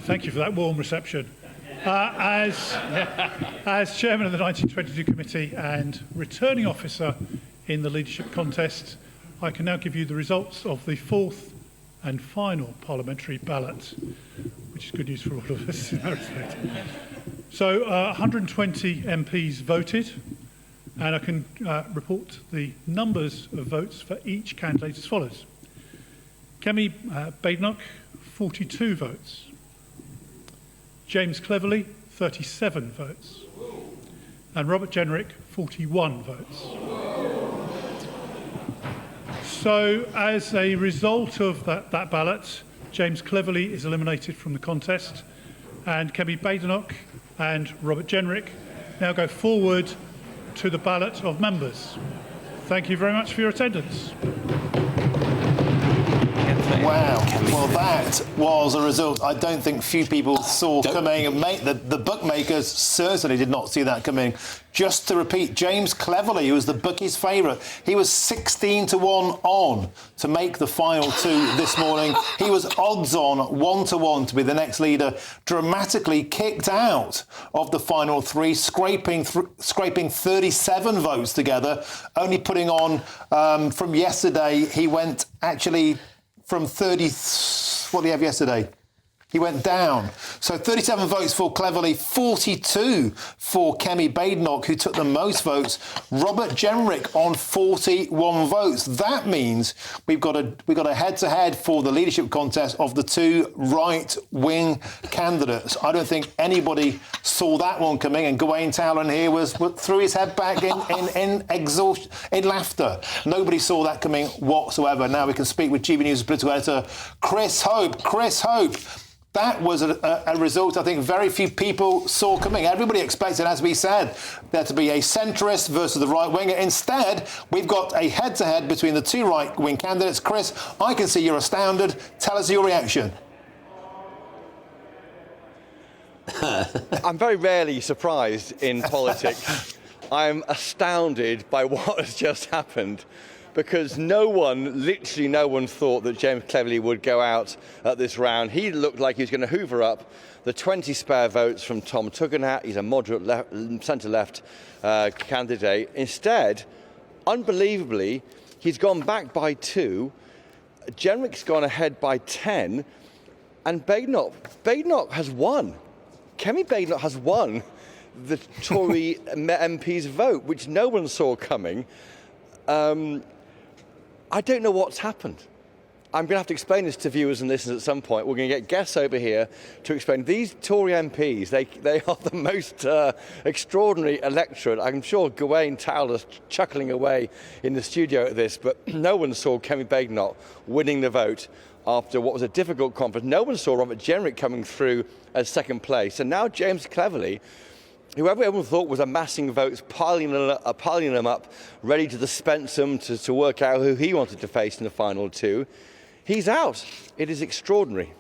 Thank you for that warm reception. As chairman of the 1922 committee and returning officer in the leadership contest, I can now give you the results of the fourth and final parliamentary ballot, which is good news for all of us in that respect. So 120 MPs voted, and I can report the numbers of votes for each candidate as follows. Kemi Badenoch, 42 votes. James Cleverly, 37 votes. And Robert Jenrick, 41 votes. So, as a result of that ballot, James Cleverly is eliminated from the contest, and Kemi Badenoch and Robert Jenrick now go forward to the ballot of members. Thank you very much for your attendance. Wow. Well, that was a result I don't think few people saw coming. The bookmakers certainly did not see that coming. Just to repeat, James Cleverly, who was the bookies' favourite, he was 16 to 1 on to make the final two this morning. He was odds on 1 to 1 to be the next leader, dramatically kicked out of the final three, scraping 37 votes together, only putting on from yesterday. He went actually from 30, what did he have yesterday? He went down. So 37 votes for Cleverly, 42 for Kemi Badenoch, who took the most votes. Robert Jenrick on 41 votes. That means we've got a head-to-head for the leadership contest of the two right-wing candidates. I don't think anybody saw that one coming, and Gawain Towland here threw his head back in exhaustion, in laughter. Nobody saw that coming whatsoever. Now we can speak with GBNews political editor Chris Hope. Chris Hope. That was a result I think very few people saw coming. Everybody expected, as we said, there to be a centrist versus the right-winger. Instead, we've got a head-to-head between the two right-wing candidates. Chris, I can see you're astounded. Tell us your reaction. I'm very rarely surprised in politics. I'm astounded by what has just happened, because literally no one thought that James Cleverly would go out at this round. He looked like he was going to hoover up the 20 spare votes from Tom Tugendhat. He's a moderate centre-left candidate. Instead, unbelievably, he's gone back by 2. Jenrick's gone ahead by 10. And Badenoch has won. Kemi Badenoch has won the Tory MP's vote, which no one saw coming. I don't know what's happened. I'm going to have to explain this to viewers and listeners at some point. We're going to get guests over here to explain. These Tory MPs, they are the most extraordinary electorate. I'm sure Gawain Towler's chuckling away in the studio at this, but no one saw Kemi Badenoch winning the vote after what was a difficult conference. No one saw Robert Jenrick coming through as second place. And now James Cleverly, whoever everyone thought was amassing votes, piling them up, ready to dispense them to work out who he wanted to face in the final two, he's out. It is extraordinary.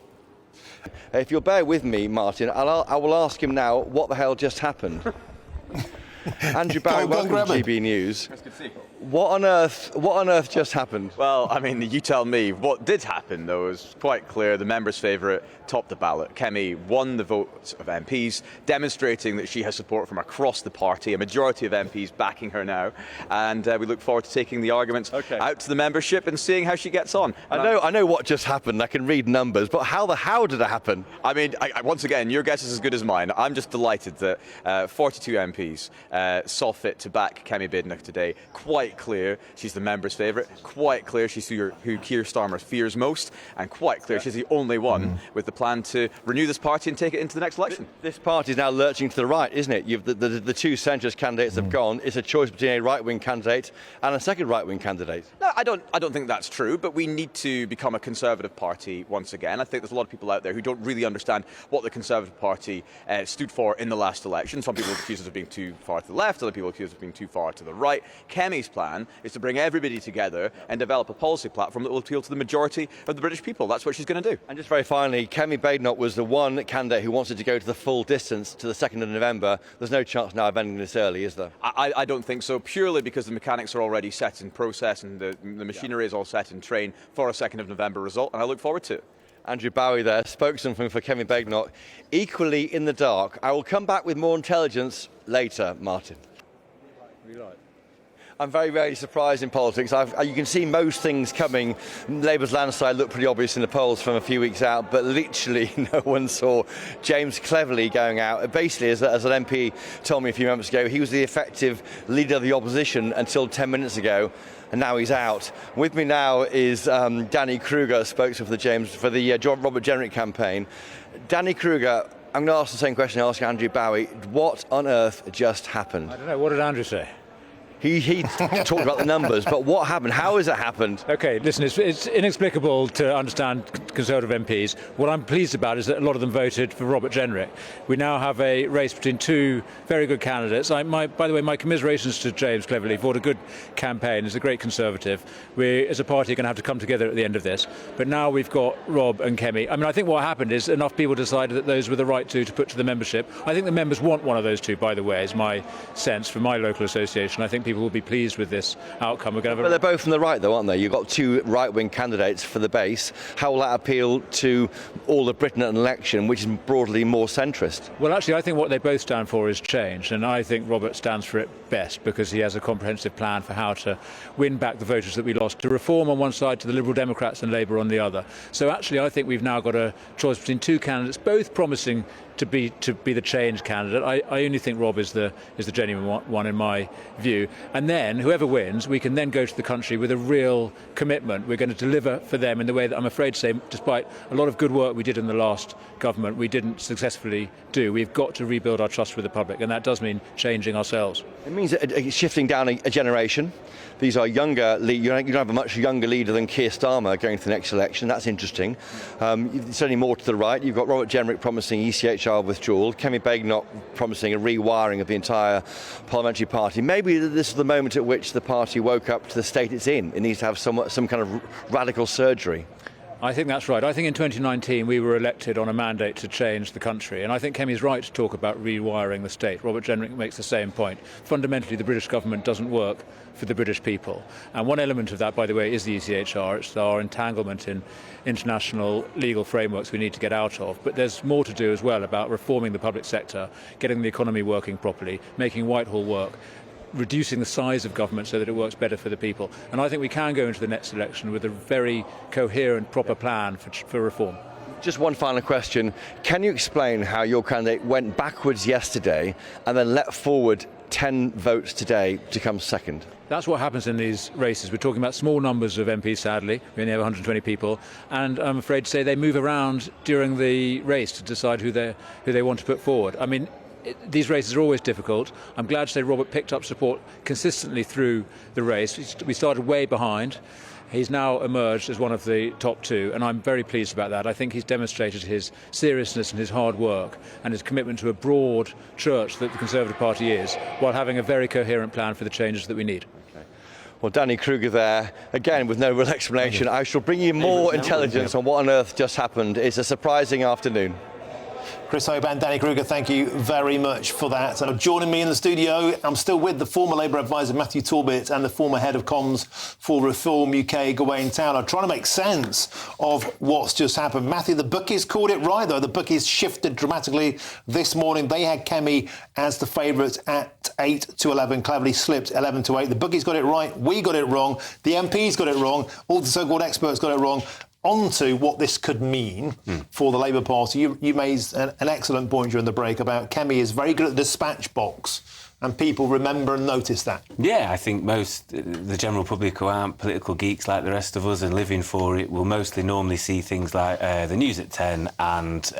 If you'll bear with me, Martin, I will ask him now what the hell just happened. Andrew Bowie, welcome to GB News. That's good to see. What on earth just happened? Well, I mean, you tell me. What did happen, though, is quite clear. The members' favourite topped the ballot. Kemi won the votes of MPs, demonstrating that she has support from across the party, a majority of MPs backing her now. And we look forward to taking the arguments out to the membership and seeing how she gets on. I know what just happened. I can read numbers, but how did it happen? I mean, once again, your guess is as good as mine. I'm just delighted that 42 MPs saw fit to back Kemi Badenoch today. Quite clear she's the members' favourite. Quite clear she's who Keir Starmer fears most, and quite clear she's the only one with the plan to renew this party and take it into the next election. This party is now lurching to the right, isn't it? The two centrist candidates have gone. It's a choice between a right-wing candidate and a second right-wing candidate. No, I don't think that's true, but we need to become a Conservative party once again. I think there's a lot of people out there who don't really understand what the Conservative Party stood for in the last election. Some people accuse us of being too far to the left, other people accuse us of being too far to the right. Kemi's plan is to bring everybody together and develop a policy platform that will appeal to the majority of the British people. That's what she's going to do. And just very finally, Kemi Badenoch was the one candidate who wanted to go to the full distance to the 2nd of November. There's no chance now of ending this early, is there? I don't think so, purely because the mechanics are already set in process and the machinery is all set in train for a 2nd of November result, and I look forward to it. Andrew Bowie there, spokesman for Kemi Badenoch, equally in the dark. I will come back with more intelligence later, Martin. I'm very, very surprised in politics. You can see most things coming. Labour's landslide looked pretty obvious in the polls from a few weeks out, but literally no one saw James Cleverly going out. Basically, as an MP told me a few moments ago, he was the effective leader of the opposition until 10 minutes ago, and now he's out. With me now is Danny Kruger, spokesman for the Robert Jenrick campaign. Danny Kruger, I'm going to ask the same question I asked Andrew Bowie. What on earth just happened? I don't know. What did Andrew say? He talked about the numbers, but what happened? How has it happened? OK, listen, it's inexplicable to understand Conservative MPs. What I'm pleased about is that a lot of them voted for Robert Jenrick. We now have a race between two very good candidates. By the way, my commiserations to James Cleverly for a good campaign. He's a great Conservative. We, as a party, are going to have to come together at the end of this. But now we've got Rob and Kemi. I mean, I think what happened is enough people decided that those were the right two to put to the membership. I think the members want one of those two, by the way, is my sense from my local association. I think people will be pleased with this outcome. We're going to have But they're both from the right, though, aren't they? You've got two right-wing candidates for the base. How will that appeal to all of Britain at an election, which is broadly more centrist? Well, actually, I think what they both stand for is change, and I think Robert stands for it best because he has a comprehensive plan for how to win back the voters that we lost, to reform on one side, to the Liberal Democrats and Labour on the other. So actually, I think we've now got a choice between two candidates, both promising to be the change candidate. I only think Rob is the genuine one in my view. And then whoever wins, we can then go to the country with a real commitment. We're going to deliver for them in the way that I'm afraid to say, despite a lot of good work we did in the last government, we didn't successfully do. We've got to rebuild our trust with the public, and that does mean changing ourselves. It means shifting down a generation. These are younger. You don't have a much younger leader than Keir Starmer going to the next election. That's interesting. It's only more to the right. You've got Robert Jenrick promising ECHR withdrawal, Kemi Badenoch promising a rewiring of the entire parliamentary party. Maybe this is the moment at which the party woke up to the state it's in. It needs to have some kind of radical surgery. I think that's right. I think in 2019 we were elected on a mandate to change the country, and I think Kemi's right to talk about rewiring the state. Robert Jenrick makes the same point. Fundamentally, the British government doesn't work for the British people. And one element of that, by the way, is the ECHR. It's our entanglement in international legal frameworks we need to get out of. But there's more to do as well about reforming the public sector, getting the economy working properly, making Whitehall work, reducing the size of government so that it works better for the people. And I think we can go into the next election with a very coherent, proper plan for reform. Just one final question. Can you explain how your candidate went backwards yesterday and then let forward 10 votes today to come second? That's what happens in these races. We're talking about small numbers of MPs, sadly. We only have 120 people. And I'm afraid to say they move around during the race to decide who they want to put forward. I mean, these races are always difficult. I'm glad to say Robert picked up support consistently through the race. We started way behind. He's now emerged as one of the top two, and I'm very pleased about that. I think he's demonstrated his seriousness and his hard work and his commitment to a broad church that the Conservative Party is, while having a very coherent plan for the changes that we need. Well, Danny Kruger there, again with no real explanation. I shall bring you more intelligence on what on earth just happened. It's a surprising afternoon. Chris Hope and Danny Kruger, thank you very much for that. And joining me in the studio, I'm still with the former Labour advisor Matthew Talbot and the former head of comms for Reform UK, Gawain Towler, trying to make sense of what's just happened. Matthew, the bookies called it right, though. The bookies shifted dramatically this morning. They had Kemi as the favourite at 8-11. Cleverly slipped 11-8. The bookies got it right. We got it wrong. The MPs got it wrong. All the so-called experts got it wrong. On to what this could mean for the Labour Party. You made an excellent point during the break about Kemi is very good at the dispatch box, and people remember and notice that. Yeah, I think the general public who aren't political geeks like the rest of us and living for it will mostly normally see things like the news at 10 and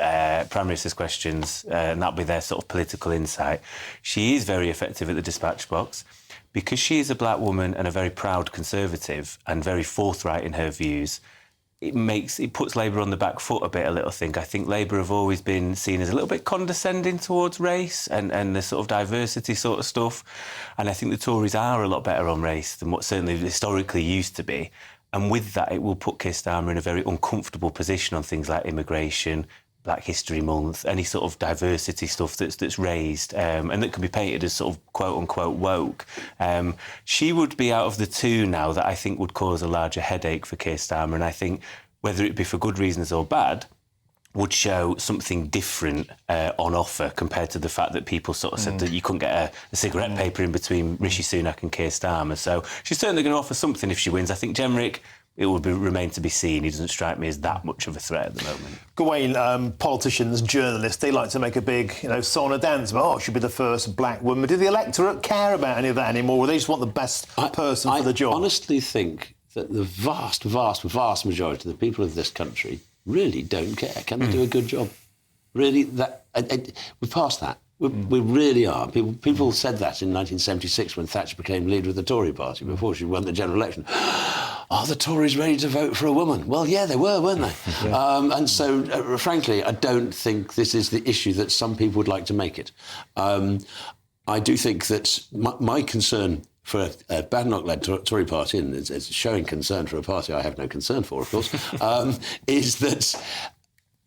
Prime Minister's questions, and that'll be their sort of political insight. She is very effective at the dispatch box. Because she is a black woman and a very proud Conservative and very forthright in her views, it puts Labour on the back foot a bit, I think. I think Labour have always been seen as a little bit condescending towards race and the sort of diversity sort of stuff. And I think the Tories are a lot better on race than what certainly historically used to be. And with that, it will put Keir Starmer in a very uncomfortable position on things like immigration, Black History Month, any sort of diversity stuff that's raised and that can be painted as sort of quote-unquote woke. She would be out of the two now that I think would cause a larger headache for Keir Starmer, and I think whether it be for good reasons or bad, would show something different on offer compared to the fact that people sort of said that you couldn't get a cigarette paper in between Rishi Sunak and Keir Starmer. So she's certainly going to offer something if she wins. I think Jenrick, it will remain to be seen. He doesn't strike me as that much of a threat at the moment. Gawain, politicians, journalists, they like to make a big, sauna dance about, she'll be the first black woman. Do the electorate care about any of that anymore, or they just want the best person for the job? I honestly think that the vast, vast, vast majority of the people of this country really don't care. Can they do a good job? Really, we're past that. We really are. People said that in 1976 when Thatcher became leader of the Tory party before she won the general election. Are the Tories ready to vote for a woman? Well, yeah, they were, weren't they? And so, frankly, I don't think this is the issue that some people would like to make it. I do think that my concern for a Badenoch-led Tory party, and it's showing concern for a party I have no concern for, of course, is that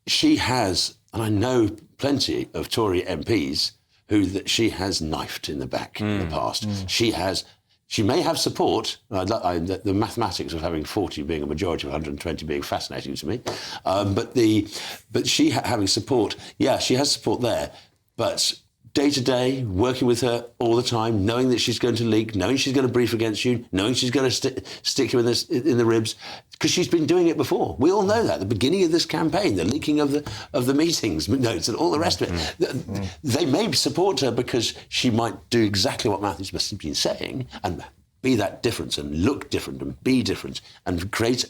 she has, and I know plenty of Tory MPs that she has knifed in the back in the past. She may have support. The mathematics of having 40 being a majority of 120 being fascinating to me. But she having support, yeah, she has support there. But day to day, working with her all the time, knowing that she's going to leak, knowing she's going to brief against you, knowing she's going to stick you in the ribs, because she's been doing it before. We all know that. The beginning of this campaign, the leaking of the meetings notes and all the rest of it. They may support her because she might do exactly what Matthew's been saying and be that difference and look different and be different and create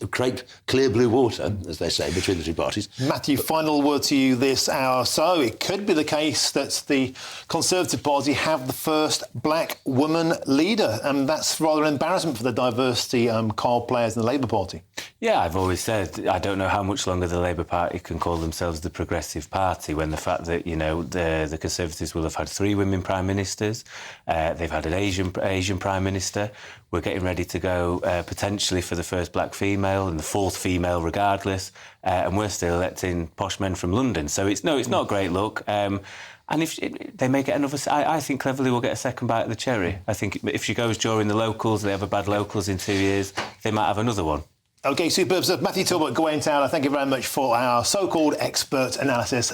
clear blue water, as they say, between the two parties. Matthew, final word to you this hour. So it could be the case that the Conservative Party have the first black woman leader, and that's rather an embarrassment for the diversity card players in the Labour Party. Yeah, I've always said I don't know how much longer the Labour Party can call themselves the Progressive Party when the fact that, the Conservatives will have had 3 women Prime Ministers, they've had an Asian Prime Minister. We're getting ready to go potentially for the first black female and the 4th female regardless, and we're still electing posh men from London. So it's not a great look. And if they may get another... I think Cleverly will get a second bite of the cherry. I think if she goes during the locals, they have a bad locals in 2 years, they might have another one. OK, superb stuff. Matthew Talbot, Gawain Taylor, thank you very much for our so-called expert analysis.